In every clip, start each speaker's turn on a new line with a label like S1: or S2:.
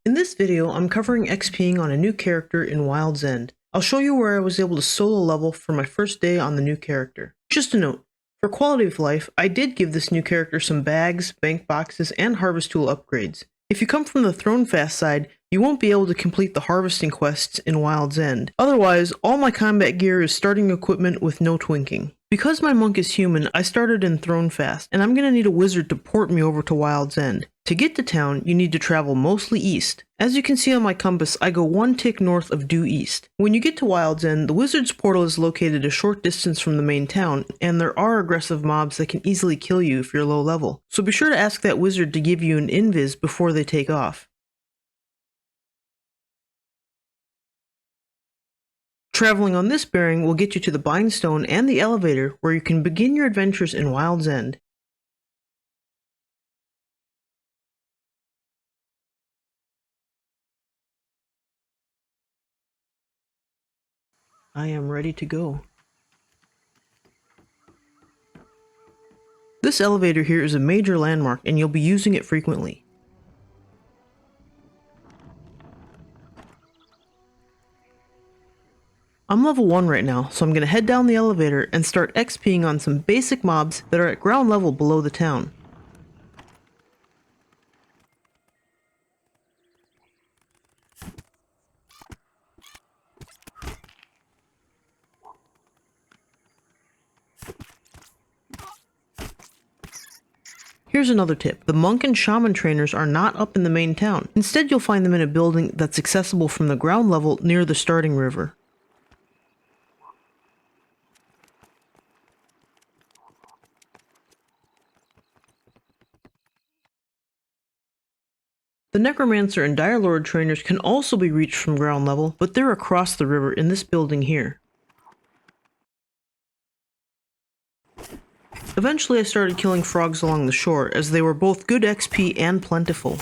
S1: In this video, I'm covering XPing on a new character in Wild's End. I'll show you where I was able to solo level for my first day on the new character. Just a note, for quality of life, I did give this new character some bags, bank boxes, and harvest tool upgrades. If you come from the Thronefast side, you won't be able to complete the harvesting quests in Wild's End. Otherwise, all my combat gear is starting equipment with no twinking. Because my monk is human, I started in Thronefast, and I'm gonna need a wizard to port me over to Wild's End. To get to town, you need to travel mostly east. As you can see on my compass, I go one tick north of due east. When you get to Wild's End, the wizard's portal is located a short distance from the main town, and there are aggressive mobs that can easily kill you if you're low level. So be sure to ask that wizard to give you an invis before they take off. Traveling on this bearing will get you to the Bindstone and the elevator, where you can begin your adventures in Wild's End. I am ready to go. This elevator here is a major landmark, and you'll be using it frequently. I'm level 1 right now, so I'm going to head down the elevator and start XPing on some basic mobs that are at ground level below the town. Here's another tip. The monk and shaman trainers are not up in the main town. Instead, you'll find them in a building that's accessible from the ground level near the starting river. The Necromancer and Direlord trainers can also be reached from ground level, but they're across the river in this building here. Eventually I started killing frogs along the shore, as they were both good XP and plentiful.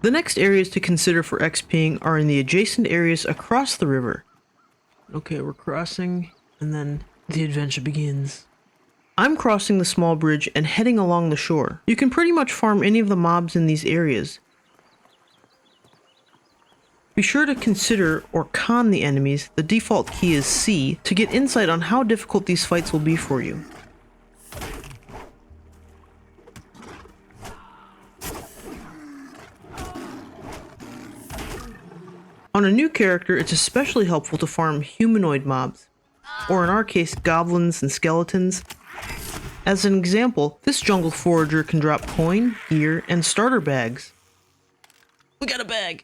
S1: The next areas to consider for XPing are in the adjacent areas across the river. Okay, we're crossing, and then the adventure begins. I'm crossing the small bridge and heading along the shore. You can pretty much farm any of the mobs in these areas. Be sure to consider or con the enemies, the default key is C, to get insight on how difficult these fights will be for you. On a new character, it's especially helpful to farm humanoid mobs, or in our case, goblins and skeletons. As an example, this jungle forager can drop coin, gear, and starter bags. We got a bag!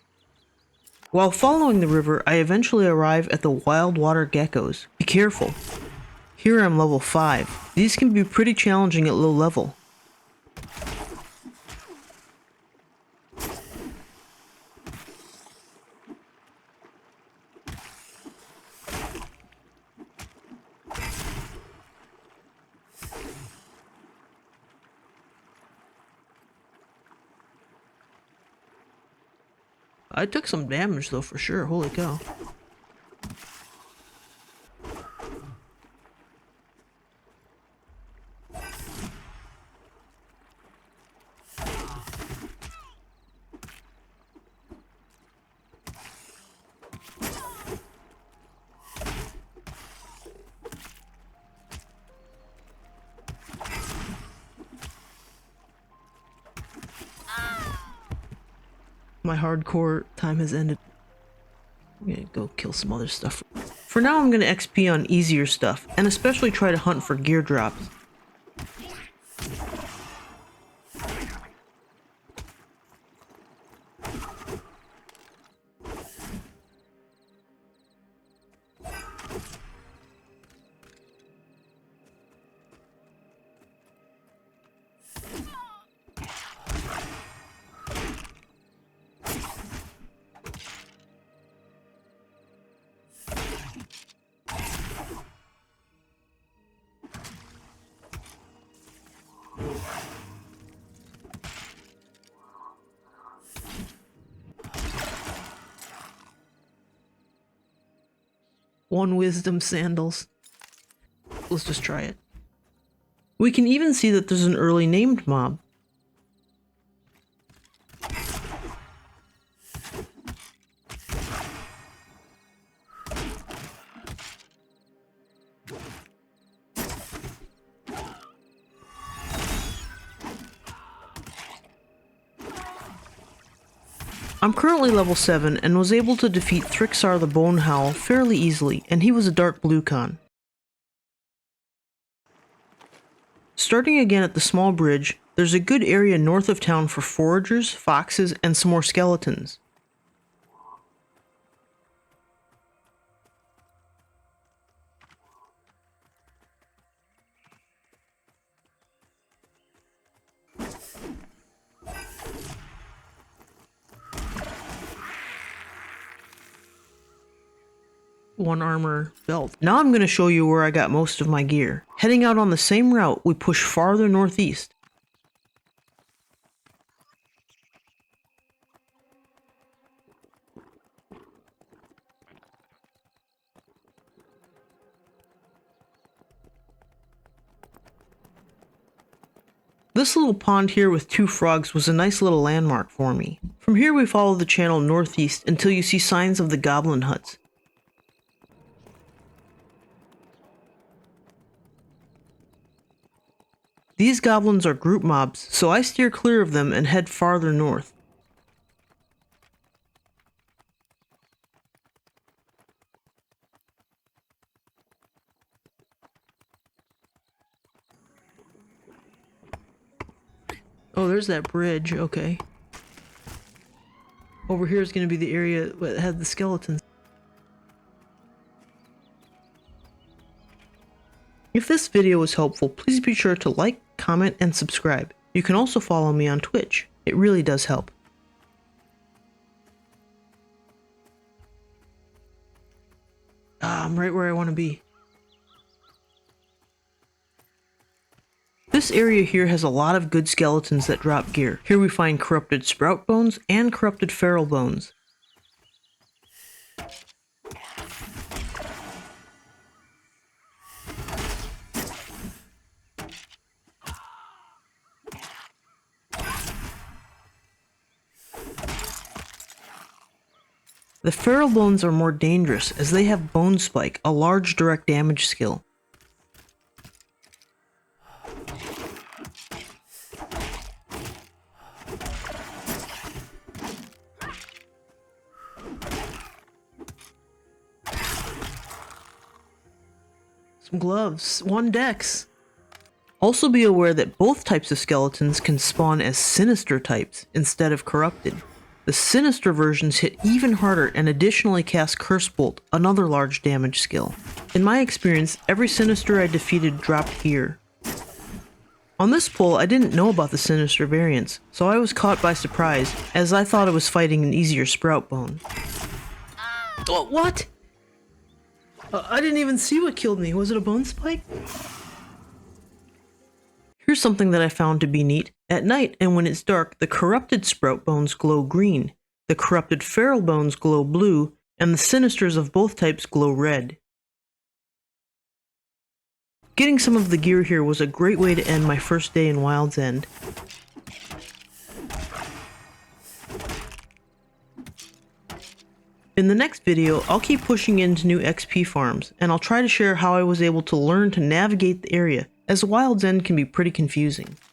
S1: While following the river, I eventually arrive at the wild water geckos. Be careful. Here I'm level 5. These can be pretty challenging at low level. I took some damage though, for sure. Holy cow. My hardcore time has ended. I'm gonna go kill some other stuff. For now, I'm gonna XP on easier stuff, and especially try to hunt for gear drops. One wisdom sandals. Let's just try it. We can even see that there's an early named mob. I'm currently level 7 and was able to defeat Thrixar the Bonehowl fairly easily, and he was a dark blue con. Starting again at the small bridge, there's a good area north of town for foragers, foxes, and some more skeletons. One armor belt. Now I'm going to show you where I got most of my gear. Heading out on the same route, we push farther northeast. This little pond here with 2 frogs was a nice little landmark for me. From here we follow the channel northeast until you see signs of the goblin huts. These goblins are group mobs, so I steer clear of them and head farther north. Oh, there's that bridge, okay. Over here is going to be the area that had the skeletons. If this video was helpful, please be sure to like, comment, and subscribe. You can also follow me on Twitch. It really does help. I'm right where I want to be. This area here has a lot of good skeletons that drop gear. Here we find corrupted sprout bones and corrupted feral bones. The feral bones are more dangerous as they have Bone Spike, a large direct damage skill. Some gloves, 1 dex. Also be aware that both types of skeletons can spawn as sinister types instead of corrupted. The sinister versions hit even harder and additionally cast Curse Bolt, another large damage skill. In my experience, every sinister I defeated dropped gear. On this pull, I didn't know about the sinister variants, so I was caught by surprise, as I thought I was fighting an easier sprout bone. Oh, what? I didn't even see what killed me. Was it a bone spike? Here's something that I found to be neat. At night, and when it's dark, the corrupted sprout bones glow green, the corrupted feral bones glow blue, and the sinisters of both types glow red. Getting some of the gear here was a great way to end my first day in Wild's End. In the next video, I'll keep pushing into new XP farms, and I'll try to share how I was able to learn to navigate the area, as Wild's End can be pretty confusing.